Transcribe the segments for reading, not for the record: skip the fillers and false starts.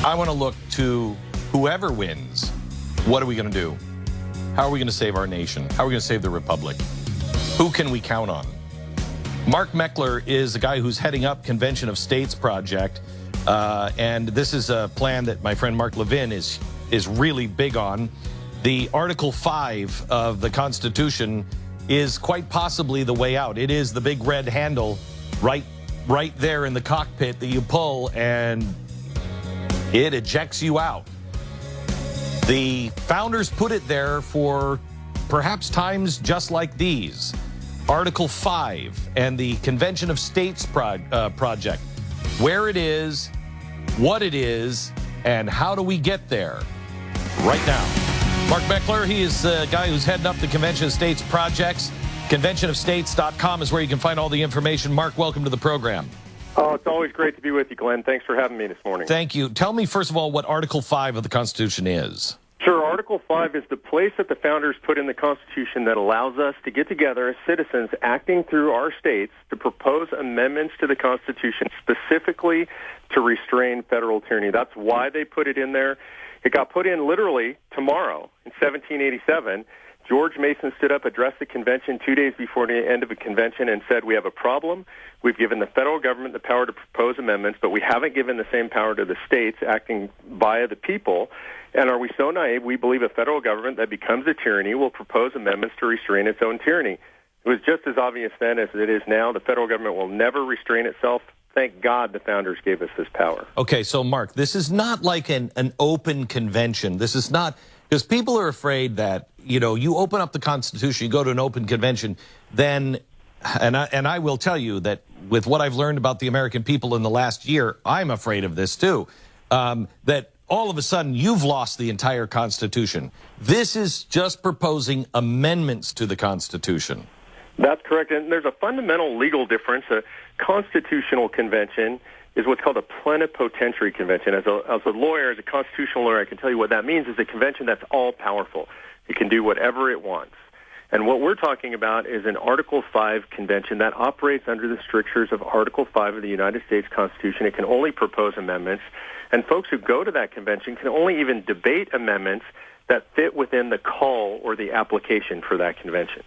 I want to look to whoever wins. What are we going to do? How are we going to save our nation? How are we going to save the republic? Who can we count on? Mark Meckler is the guy who's heading up Convention of States project, and this is a plan that my friend Mark Levin is really big on. The Article 5 of the Constitution is quite possibly the way out. It is the big red handle right there in the cockpit that you pull, and it ejects you out. The founders put it there for perhaps times just like these. Article 5 and the Convention of States project. Where it is, what it is, and how do we get there? Right now. Mark Meckler, he is the guy who's heading up the Convention of States projects. Conventionofstates.com is where you can find all the information. Mark, welcome to the program. Oh, it's always great to be with you, Glenn. Thanks for having me this morning. Thank you. Tell me, first of all, what Article 5 of the Constitution is. Sure. Article 5 is the place that the founders put in the Constitution that allows us to get together as citizens acting through our states to propose amendments to the Constitution specifically to restrain federal tyranny. That's why they put it in there. It got put in literally tomorrow in 1787. George Mason stood up, addressed the convention 2 days before the end of the convention, and said, we have a problem. We've given the federal government the power to propose amendments, but we haven't given the same power to the states acting via the people. And are we so naive? We believe a federal government that becomes a tyranny will propose amendments to restrain its own tyranny. It was just as obvious then as it is now. The federal government will never restrain itself. Thank God the founders gave us this power. Okay, so Mark, this is not like an open convention. This is not, because people are afraid that, you know, you open up the Constitution, you go to an open convention, then, and I will tell you that with what I've learned about the American people in the last year, I'm afraid of this too, that all of a sudden you've lost the entire Constitution. This is just proposing amendments to the Constitution. That's correct, and there's a fundamental legal difference. A constitutional convention is what's called a plenipotentiary convention. As a lawyer, as a constitutional lawyer, I can tell you what that means is a convention that's all-powerful. It can do whatever it wants. And what we're talking about is an Article 5 convention that operates under the strictures of Article 5 of the United States Constitution. It can only propose amendments, and folks who go to that convention can only even debate amendments that fit within the call or the application for that convention.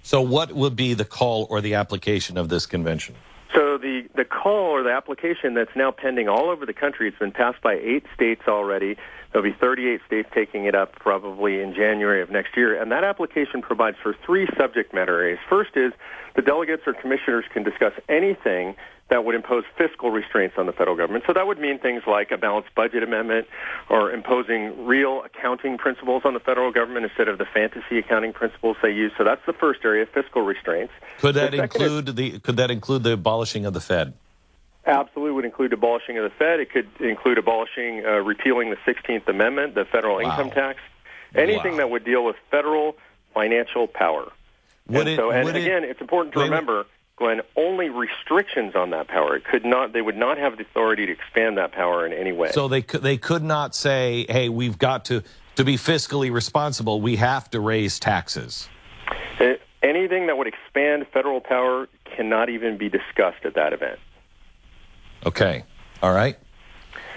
So what would be the call or the application of this convention? So the call or the application that's now pending all over the country, it's been passed by 8 states already. There'll be 38 states taking it up probably in January of next year. And that application provides for 3 subject matter areas. First is the delegates or commissioners can discuss anything that would impose fiscal restraints on the federal government. So that would mean things like a balanced budget amendment or imposing real accounting principles on the federal government instead of the fantasy accounting principles they use. So that's the first area, fiscal restraints. Could that include the abolishing of the Fed? Absolutely would include abolishing of the Fed. It could include abolishing, repealing the 16th Amendment, the federal income tax, anything that would deal with federal financial power. Again, it's important to remember, Glenn, only restrictions on that power. They would not have the authority to expand that power in any way. So they could not say, hey, we've got to be fiscally responsible, we have to raise taxes. Anything that would expand federal power cannot even be discussed at that event. Okay. All right.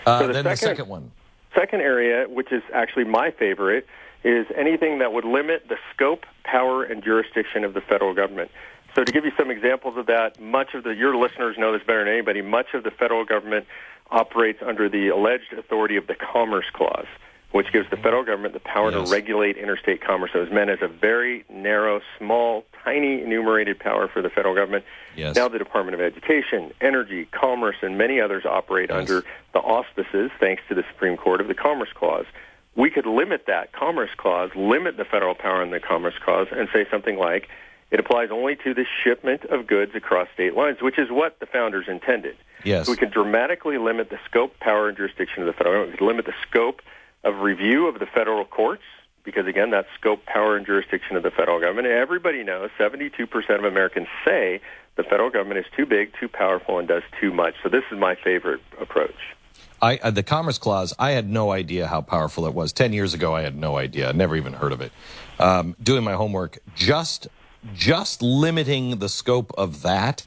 So the second one. Second area, which is actually my favorite, is anything that would limit the scope, power, and jurisdiction of the federal government. So to give you some examples of that, your listeners know this better than anybody, much of the federal government operates under the alleged authority of the Commerce Clause, which gives the federal government the power to regulate interstate commerce. So it was meant as a very narrow, small, tiny enumerated power for the federal government. Yes. Now the Department of Education, Energy, Commerce, and many others operate under the auspices, thanks to the Supreme Court, of the Commerce Clause. We could limit that Commerce Clause, limit the federal power in the Commerce Clause, and say something like, it applies only to the shipment of goods across state lines, which is what the founders intended. Yes. So we could dramatically limit the scope, power, and jurisdiction of the federal government. We could limit the scope of review of the federal courts, because, again, that's scope, power, and jurisdiction of the federal government. And everybody knows 72% of Americans say the federal government is too big, too powerful, and does too much. So this is my favorite approach. The Commerce Clause, I had no idea how powerful it was. 10 years ago, I had no idea. I'd never even heard of it. Doing my homework, just limiting the scope of that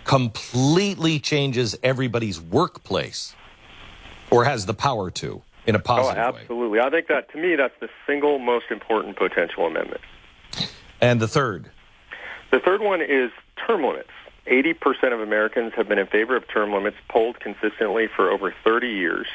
completely changes everybody's workplace. Or has the power to, in a positive way. Absolutely. I think that, to me, that's the single most important potential amendment. And the third? The third one is term limits. 80% of Americans have been in favor of term limits, polled consistently for over 30 years.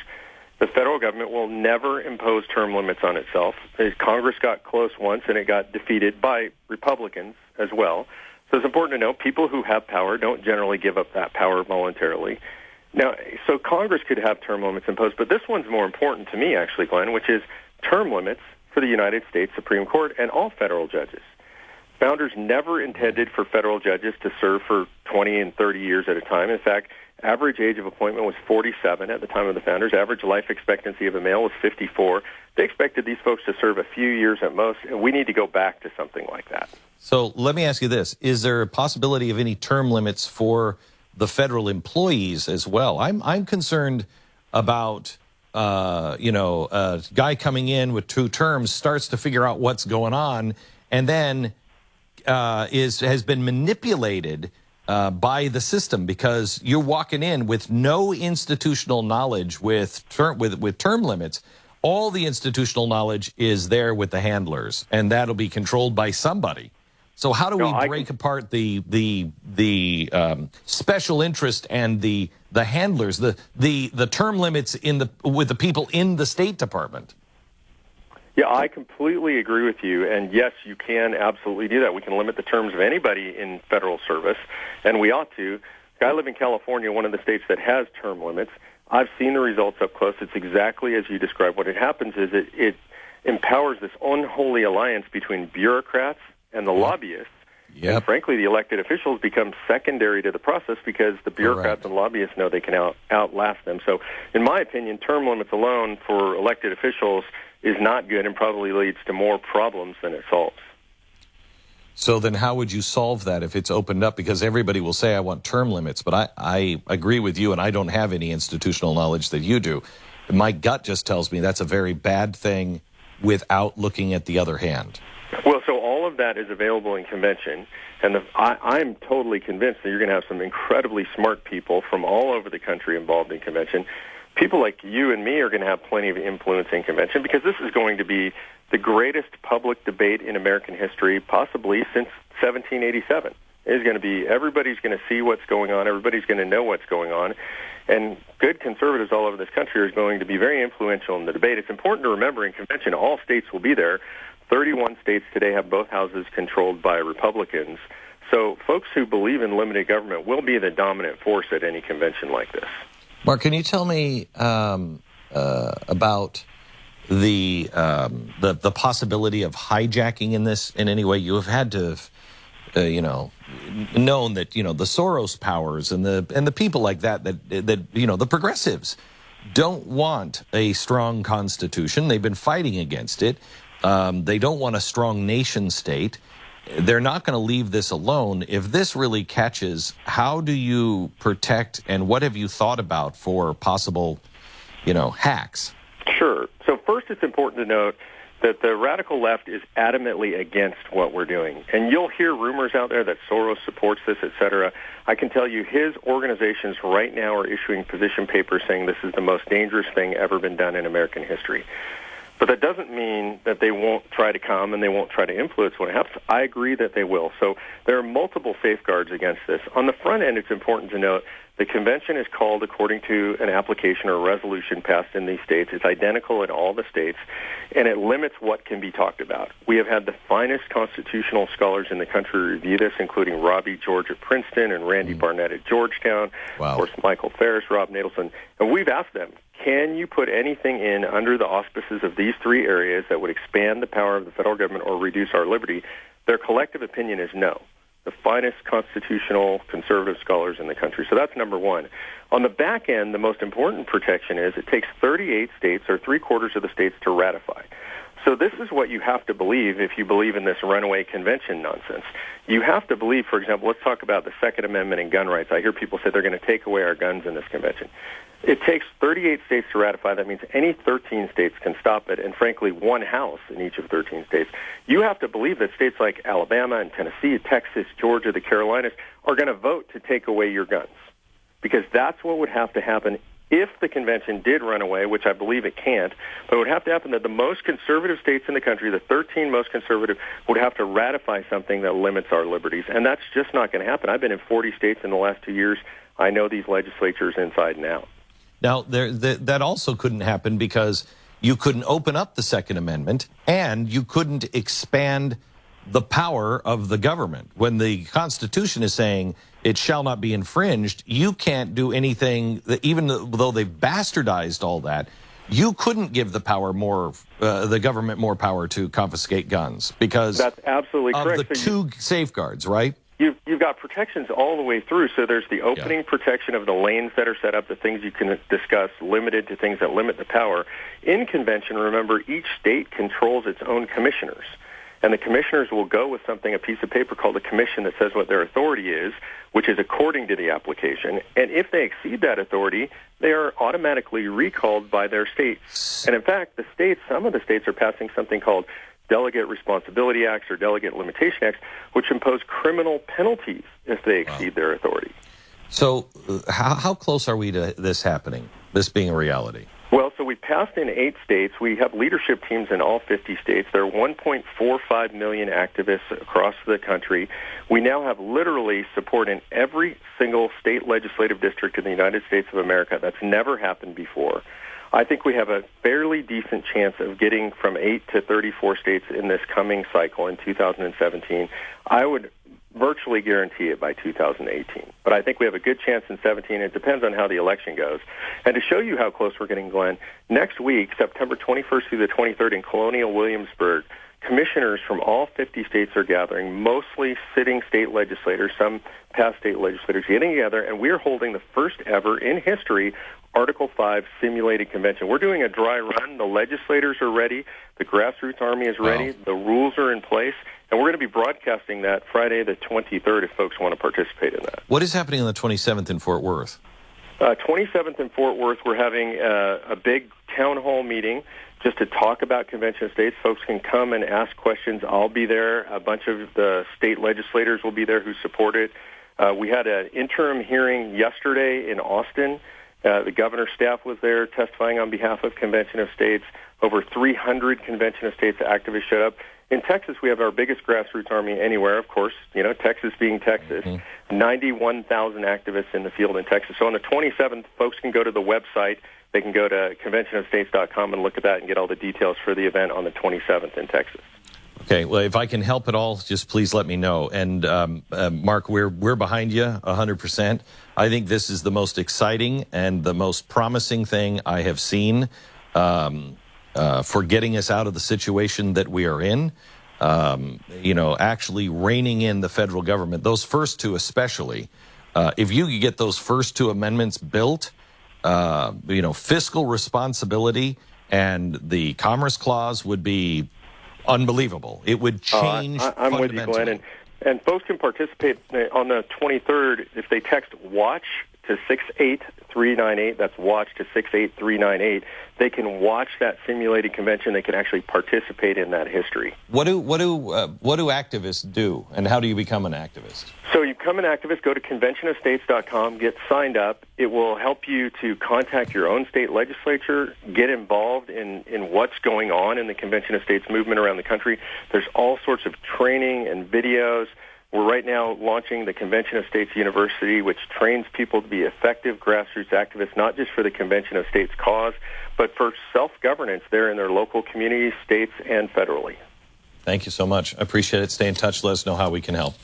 The federal government will never impose term limits on itself. Congress got close once, and it got defeated by Republicans as well. So it's important to note people who have power don't generally give up that power voluntarily. Now, so Congress could have term limits imposed, but this one's more important to me, actually, Glenn, which is term limits for the United States Supreme Court and all federal judges. Founders never intended for federal judges to serve for 20 and 30 years at a time. In fact, average age of appointment was 47 at the time of the founders. Average life expectancy of a male was 54. They expected these folks to serve a few years at most, and we need to go back to something like that. So let me ask you this. Is there a possibility of any term limits for the federal employees as well? I'm concerned about, a guy coming in with 2 terms starts to figure out what's going on, and then has been manipulated by the system, because you're walking in with no institutional knowledge with term limits. All the institutional knowledge is there with the handlers, and that'll be controlled by somebody. So how do we break apart the special interest and the handlers, the term limits with the people in the State Department? Yeah, I completely agree with you. And yes, you can absolutely do that. We can limit the terms of anybody in federal service, and we ought to. I live in California, one of the states that has term limits. I've seen the results up close. It's exactly as you described. What happens is it empowers this unholy alliance between bureaucrats and the lobbyists. Yep. And frankly, the elected officials become secondary to the process because the bureaucrats and lobbyists know they can outlast them. So in my opinion, term limits alone for elected officials is not good and probably leads to more problems than it solves. So then how would you solve that if it's opened up? Because everybody will say, I want term limits, but I agree with you, and I don't have any institutional knowledge that you do. My gut just tells me that's a very bad thing without looking at the other hand. Well, so all of that is available in convention, and I'm totally convinced that you're going to have some incredibly smart people from all over the country involved in convention. People like you and me are going to have plenty of influence in convention, because this is going to be the greatest public debate in American history, possibly since 1787. It's going to be, everybody's going to see what's going on, everybody's going to know what's going on, and good conservatives all over this country are going to be very influential in the debate. It's important to remember in convention, all states will be there. 31 states today have both houses controlled by Republicans. So folks who believe in limited government will be the dominant force at any convention like this. Mark, can you tell me about the possibility of hijacking in this in any way? You have had to have, known that the Soros powers and the people like that the progressives don't want a strong constitution. They've been fighting against it. They don't want a strong nation state. They're not going to leave this alone. If this really catches, how do you protect, and what have you thought about for possible, hacks? Sure. So first, it's important to note that the radical left is adamantly against what we're doing. And you'll hear rumors out there that Soros supports this, et cetera. I can tell you his organizations right now are issuing position papers saying this is the most dangerous thing ever been done in American history. But that doesn't mean that they won't try to come and they won't try to influence what happens. I agree that they will. So there are multiple safeguards against this. On the front end, it's important to note the convention is called according to an application or a resolution passed in these states. It's identical in all the states, and it limits what can be talked about. We have had the finest constitutional scholars in the country review this, including Robbie George at Princeton and Randy Barnett at Georgetown, wow. Of course, Michael Ferris, Rob Natelson. And we've asked them, can you put anything in under the auspices of these 3 areas that would expand the power of the federal government or reduce our liberty? Their collective opinion is no. The finest constitutional conservative scholars in the country. So that's number one. On the back end, the most important protection is it takes 38 states or 3/4 of the states to ratify. So this is what you have to believe if you believe in this runaway convention nonsense. You have to believe, for example, let's talk about the Second Amendment and gun rights. I hear people say they're going to take away our guns in this convention. It takes 38 states to ratify. That means any 13 states can stop it, and frankly, one house in each of 13 states. You have to believe that states like Alabama and Tennessee, Texas, Georgia, the Carolinas are going to vote to take away your guns, because that's what would have to happen if the convention did run away, which I believe it can't, but it would have to happen that the most conservative states in the country, the 13 most conservative, would have to ratify something that limits our liberties. And that's just not going to happen. I've been in 40 states in the last 2 years. I know these legislatures inside and out. Now, that also couldn't happen because you couldn't open up the Second Amendment and you couldn't expand the power of the government. When the Constitution is saying it shall not be infringed, you can't do anything, that, even though they've bastardized all that, you couldn't give the government more power to confiscate guns because that's absolutely of correct. the two safeguards, right? You've got protections all the way through. So there's the opening protection of the lanes that are set up, the things you can discuss, limited to things that limit the power. In convention, remember, each state controls its own commissioners. And the commissioners will go with something, a piece of paper called a commission that says what their authority is, which is according to the application. And if they exceed that authority, they are automatically recalled by their states. And in fact, some of the states are passing something called Delegate Responsibility Acts or Delegate Limitation Acts, which impose criminal penalties if they exceed their authority. So how close are we to this happening, this being a reality? Well, so we passed in 8 states. We have leadership teams in all 50 states. There are 1.45 million activists across the country. We now have literally support in every single state legislative district in the United States of America. That's never happened before. I think we have a fairly decent chance of getting from 8 to 34 states in this coming cycle in 2017. I would virtually guarantee it by 2018. But I think we have a good chance in 17. It depends on how the election goes. And to show you how close we're getting, Glenn, next week, September 21st through the 23rd in Colonial Williamsburg, commissioners from all 50 states are gathering, mostly sitting state legislators, some past state legislators getting together, and we're holding the first ever in history Article 5 simulated convention. We're doing a dry run. The legislators are ready. The grassroots army is ready. The rules are in place. And we're going to be broadcasting that Friday the 23rd if folks want to participate in that. What is happening on the 27th in Fort Worth? 27th in Fort Worth, we're having a big town hall meeting just to talk about convention of states. Folks can come and ask questions. I'll be there. A bunch of the state legislators will be there who support it. We had an interim hearing yesterday in Austin. The governor's staff was there testifying on behalf of Convention of States. Over 300 Convention of States activists showed up. In Texas, we have our biggest grassroots army anywhere, of course, Texas being Texas. 91,000 activists in the field in Texas. So on the 27th, folks can go to the website. They can go to conventionofstates.com and look at that and get all the details for the event on the 27th in Texas. Okay, well, if I can help at all, just please let me know. And Mark, we're behind you 100%. I think this is the most exciting and the most promising thing I have seen for getting us out of the situation that we are in. Actually reining in the federal government, those first two especially. If you could get those first two amendments built, fiscal responsibility and the Commerce Clause would be unbelievable. It would change I'm with you, Glenn. And folks can participate on the 23rd if they text WATCH to 68398. That's WATCH to 68398. They can watch that simulated convention. They can actually participate in that history. What do activists do, and how do you become an activist? So you become an activist, go to conventionofstates.com, get signed up. It will help you to contact your own state legislature, get involved in what's going on in the Convention of States movement around the country. There's all sorts of training and videos. We're right now launching the Convention of States University, which trains people to be effective grassroots activists, not just for the Convention of States cause, but for self-governance there in their local communities, states, and federally. Thank you so much. I appreciate it. Stay in touch. Let us know how we can help.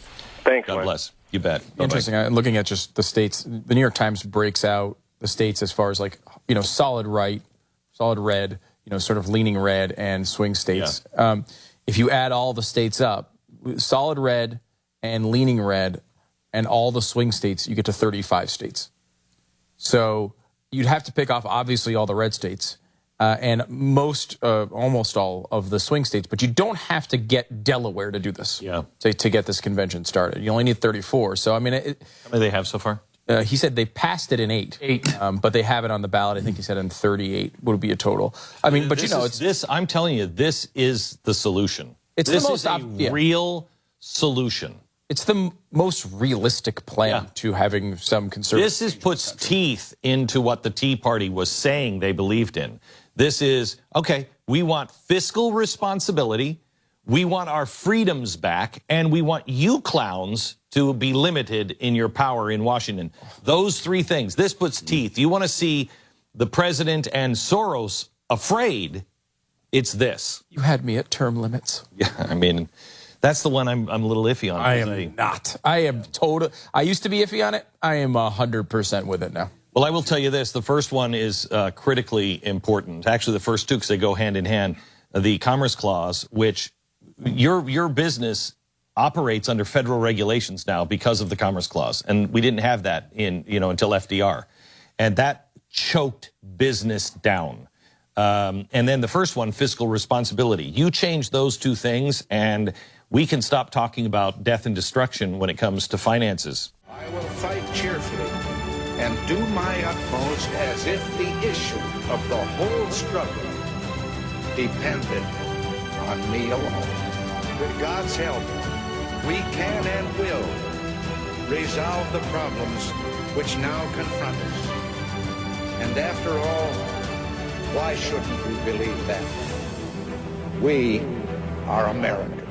Thanks, God bless. You bet. Bye-bye. Interesting. Looking at just the states, the New York Times breaks out the states as far as solid right, solid red, sort of leaning red, and swing states. Yeah. If you add all the states up, solid red and leaning red and all the swing states, you get to 35 states. So you'd have to pick off, obviously, all the red states and almost all of the swing states, but you don't have to get Delaware to do this, to get this convention started. You only need 34. So, how many do they have so far? He said they passed it in 8. But they have it on the ballot. I think he said in 38 would be a total. I'm telling you, this is the solution. It's this the most is a real solution. It's the most realistic plan to having some conservative. This puts teeth into what the Tea Party was saying they believed in. This is, okay, we want fiscal responsibility, we want our freedoms back, and we want you clowns to be limited in your power in Washington. Those three things. This puts teeth. You want to see the president and Soros afraid, it's this. You had me at term limits. Yeah, I mean, that's the one I'm a little iffy on. I am not. I am total. I used to be iffy on it. I am 100% with it now. Well, I will tell you this. The first one is critically important. Actually, the first two, because they go hand in hand. The Commerce Clause, which your business operates under federal regulations now because of the Commerce Clause. And we didn't have that until FDR. And that choked business down. And then the first one, fiscal responsibility. You change those two things, and we can stop talking about death and destruction when it comes to finances. I will fight cheerfully and do my utmost as if the issue of the whole struggle depended on me alone. With God's help, we can and will resolve the problems which now confront us. And after all, why shouldn't we believe that? We are Americans.